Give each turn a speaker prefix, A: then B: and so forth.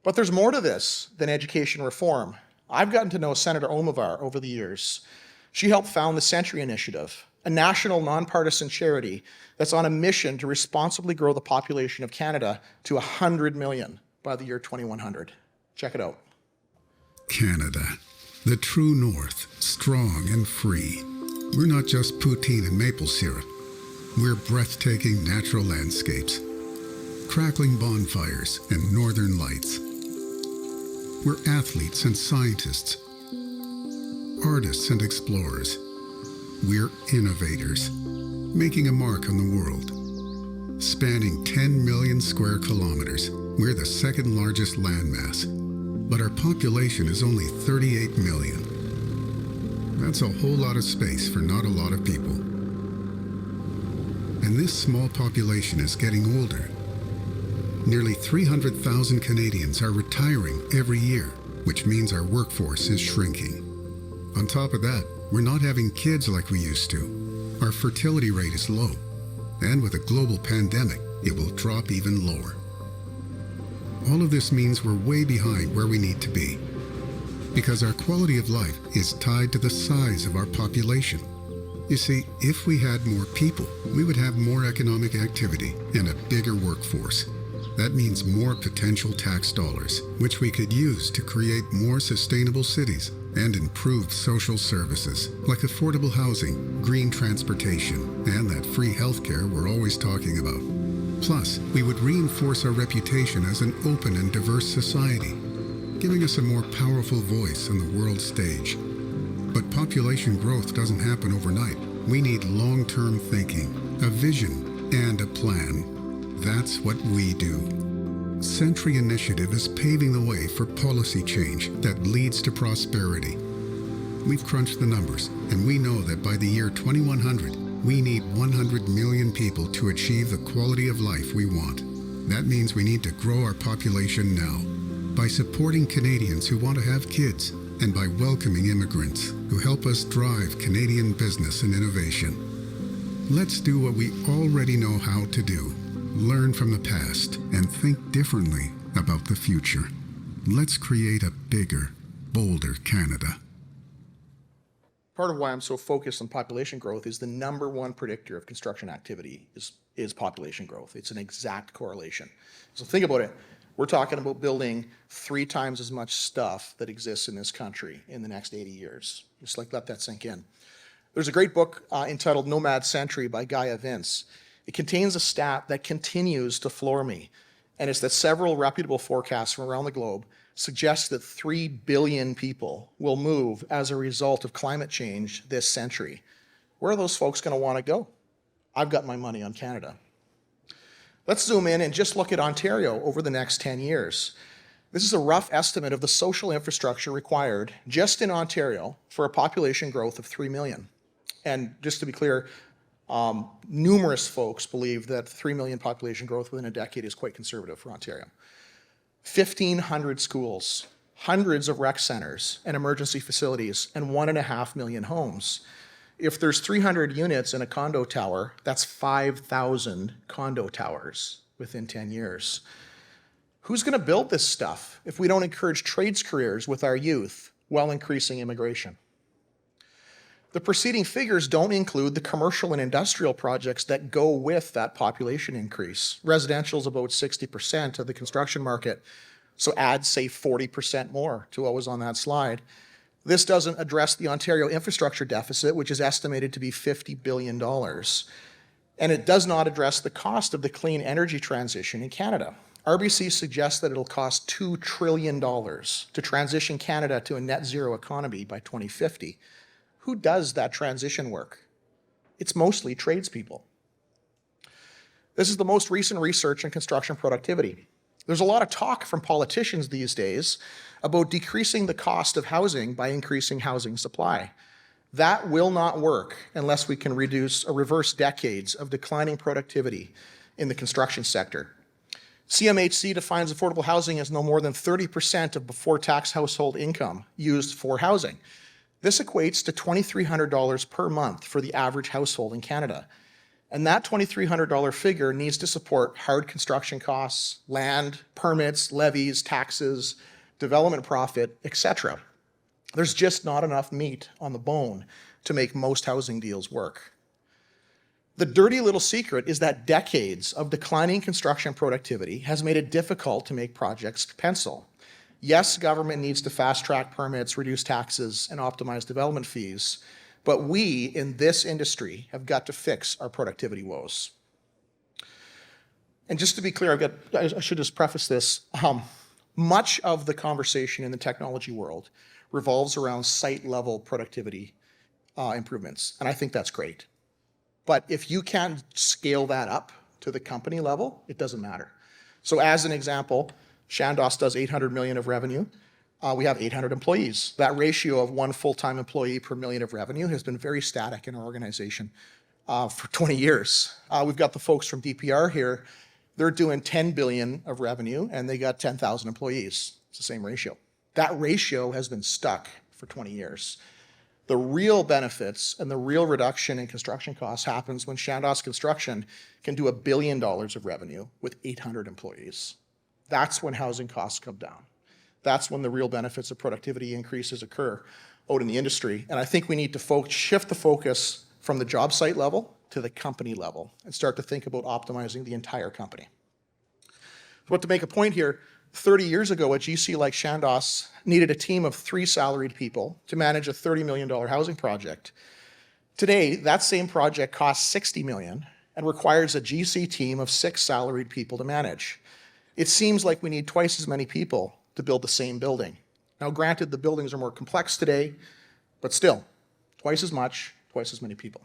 A: But there's more to this than education reform. I've gotten to know Senator Omavar over the years. She helped found the Century Initiative, a national nonpartisan charity that's on a mission to responsibly grow the population of Canada to 100 million by the year 2100. Check it out.
B: Canada, the true north, strong and free. We're not just poutine and maple syrup. We're breathtaking natural landscapes, crackling bonfires and northern lights. We're athletes and scientists, artists and explorers. We're innovators, making a mark on the world. Spanning 10 million square kilometers, we're the second largest landmass, but our population is only 38 million. That's a whole lot of space for not a lot of people. And this small population is getting older. Nearly 300,000 Canadians are retiring every year, which means our workforce is shrinking. On top of that, we're not having kids like we used to. Our fertility rate is low, and with a global pandemic, it will drop even lower. All of this means we're way behind where we need to be, because our quality of life is tied to the size of our population. You see, if we had more people, we would have more economic activity and a bigger workforce. That means more potential tax dollars, which we could use to create more sustainable cities and improve social services, like affordable housing, green transportation, and that free healthcare we're always talking about. Plus, we would reinforce our reputation as an open and diverse society, giving us a more powerful voice on the world stage. But population growth doesn't happen overnight. We need long-term thinking, a vision, and a plan. That's what we do. Century Initiative is paving the way for policy change that leads to prosperity. We've crunched the numbers, and we know that by the year 2100, we need 100 million people to achieve the quality of life we want. That means we need to grow our population now, by supporting Canadians who want to have kids, and by welcoming immigrants who help us drive Canadian business and innovation. Let's do what we already know how to do. Learn from the past and think differently about the future. Let's create a bigger, bolder Canada.
A: Part of why I'm so focused on population growth is the number one predictor of construction activity is population growth. It's an exact correlation. So think about it. We're talking about building 3 times as much stuff that exists in this country in the next 80 years. Just let that sink in. There's a great book entitled Nomad Century by Gaia Vince. It contains a stat that continues to floor me, and it's that several reputable forecasts from around the globe suggest that 3 billion people will move as a result of climate change this century. Where are those folks going to want to go? I've got my money on Canada. Let's zoom in and just look at Ontario over the next 10 years. This is a rough estimate of the social infrastructure required just in Ontario for a population growth of 3 million. And just to be clear, numerous folks believe that 3 million population growth within a decade is quite conservative for Ontario. 1,500 schools, hundreds of rec centers and emergency facilities, and 1.5 million homes. If there's 300 units in a condo tower, that's 5,000 condo towers within 10 years. Who's going to build this stuff if we don't encourage trades careers with our youth while increasing immigration? The preceding figures don't include the commercial and industrial projects that go with that population increase. Residential is about 60% of the construction market, so add, say, 40% more to what was on that slide. This doesn't address the Ontario infrastructure deficit, which is estimated to be $50 billion. And it does not address the cost of the clean energy transition in Canada. RBC suggests that it'll cost $2 trillion to transition Canada to a net zero economy by 2050. Who does that transition work? It's mostly tradespeople. This is the most recent research in construction productivity. There's a lot of talk from politicians these days about decreasing the cost of housing by increasing housing supply. That will not work unless we can reduce or reverse decades of declining productivity in the construction sector. CMHC defines affordable housing as no more than 30% of before-tax household income used for housing. This equates to $2,300 per month for the average household in Canada. And that $2,300 figure needs to support hard construction costs, land, permits, levies, taxes, development profit, etc. There's just not enough meat on the bone to make most housing deals work. The dirty little secret is that decades of declining construction productivity has made it difficult to make projects pencil. Yes, government needs to fast-track permits, reduce taxes, and optimize development fees, but we in this industry have got to fix our productivity woes. And just to be clear, I should just preface this. Much of the conversation in the technology world revolves around site-level productivity improvements, and I think that's great. But if you can't scale that up to the company level, it doesn't matter. So as an example, Chandos does $800 million of revenue. We have 800 employees. That ratio of one full-time employee per million of revenue has been very static in our organization for 20 years. We've got the folks from DPR here. They're doing 10 billion of revenue, and they got 10,000 employees. It's the same ratio. That ratio has been stuck for 20 years. The real benefits and the real reduction in construction costs happens when Chandos Construction can do $1 billion of revenue with 800 employees. That's when housing costs come down. That's when the real benefits of productivity increases occur out in the industry. And I think we need to shift the focus from the job site level to the company level and start to think about optimizing the entire company. But to make a point here, 30 years ago, a GC like Chandos needed a team of 3 salaried people to manage a $30 million housing project. Today, that same project costs $60 million and requires a GC team of 6 salaried people to manage. It seems like we need twice as many people to build the same building. Now, granted, the buildings are more complex today, but still, twice as much, twice as many people.